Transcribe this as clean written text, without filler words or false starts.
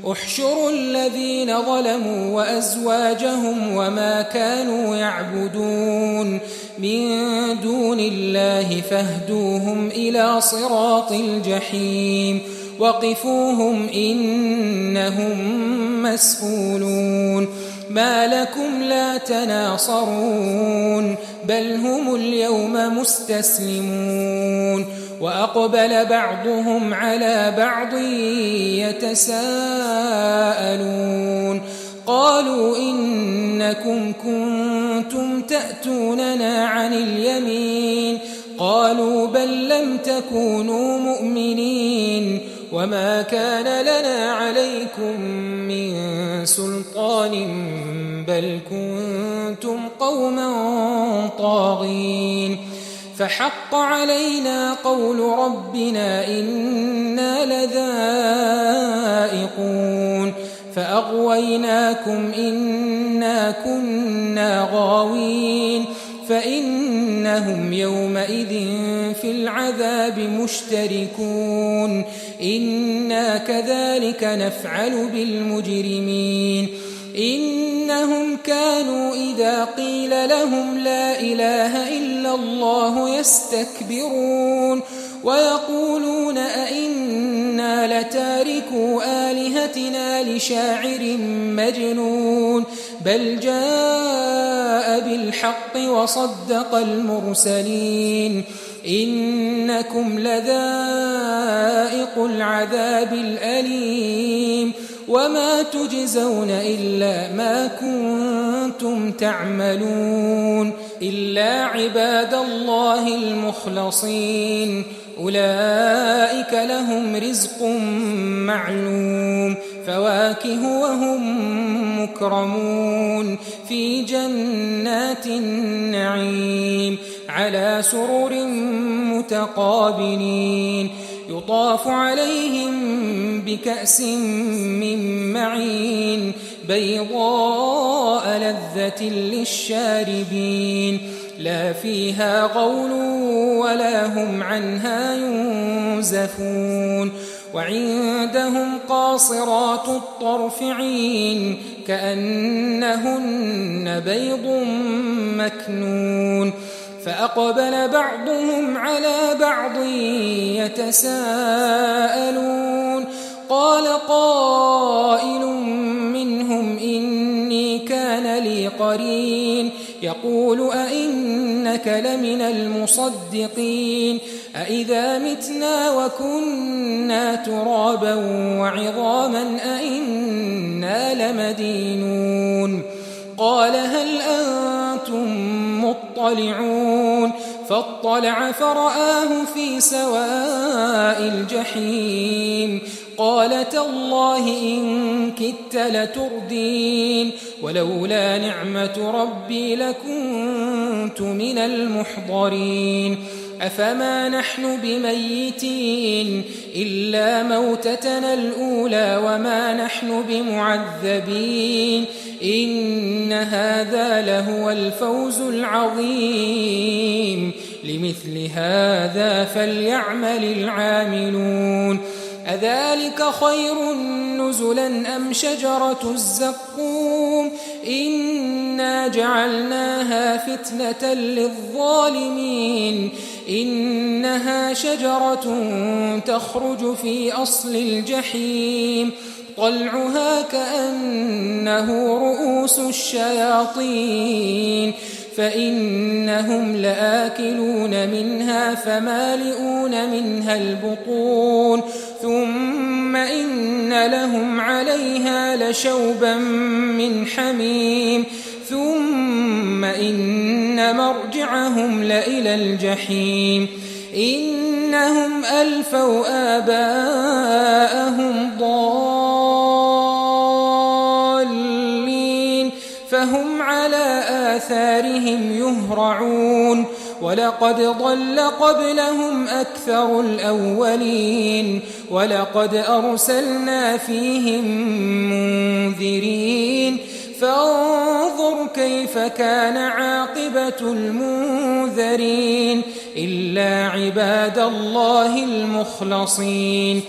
احشروا الذين ظلموا وأزواجهم وما كانوا يعبدون من دون الله فاهدوهم إلى صراط الجحيم وقفوهم إنهم مسؤولون ما لكم لا تناصرون بل هم اليوم مستسلمون وأقبل بعضهم على بعض يتساءلون قالوا إنكم كنتم تأتوننا عن اليمين قالوا بل لم تكونوا مؤمنين وما كان لنا عليكم من سلطان بل كنتم قوما طاغين فحق علينا قول ربنا إنا لذائقون فأغويناكم إنا كنا غاوين فإنهم يومئذ في العذاب مشتركون إنا كذلك نفعل بالمجرمين إنهم كانوا إذا قيل لهم لا إله إلا الله يستكبرون ويقولون أئنا لتاركوا آلهتنا لشاعر مجنون بل جاء بالحق وصدق المرسلين إنكم لذائق العذاب الأليم وما تجزون إلا ما كنتم تعملون إلا عباد الله المخلصين أولئك لهم رزق معلوم فواكه وهم مكرمون في جنات النعيم على سرر متقابلين يطاف عليهم بكأس من معين بيضاء لذة للشاربين لا فيها غول ولا هم عنها ينزفون وعندهم قاصرات الطرف عين كأنهن بيض مكنون فأقبل بعضهم على بعض يتساءلون قال قائل منهم إني كان لي قرين يقول أئنك لمن المصدقين أئذا متنا وكنا ترابا وعظاما أئنا لمدينون قال هل أنتم مطلعون فاطلع فرآه في سواء الجحيم قال تالله إن كدت لتردين ولولا نعمة ربي لكنت من المحضرين أفما نحن بميتين إلا موتتنا الأولى وما نحن بمعذبين إن هذا لهو الفوز العظيم لمثل هذا فليعمل العاملون أذلك خير نزلا أم شجرة الزقوم إنا جعلناها فتنة للظالمين إنها شجرة تخرج في أصل الجحيم طلعها كأنه رؤوس الشياطين فإنهم لآكلون منها فمالئون منها البطون ثم إن لهم عليها لشوبا من حميم ثم إن مرجعهم لإلى الجحيم إنهم ألفوا آباءهم ضالين فهم على آثارهم يهرعون ولقد ضل قبلهم أكثر الأولين ولقد أرسلنا فيهم منذرين فانظر كيف كان عاقبة المنذرين إلا عباد الله المخلصين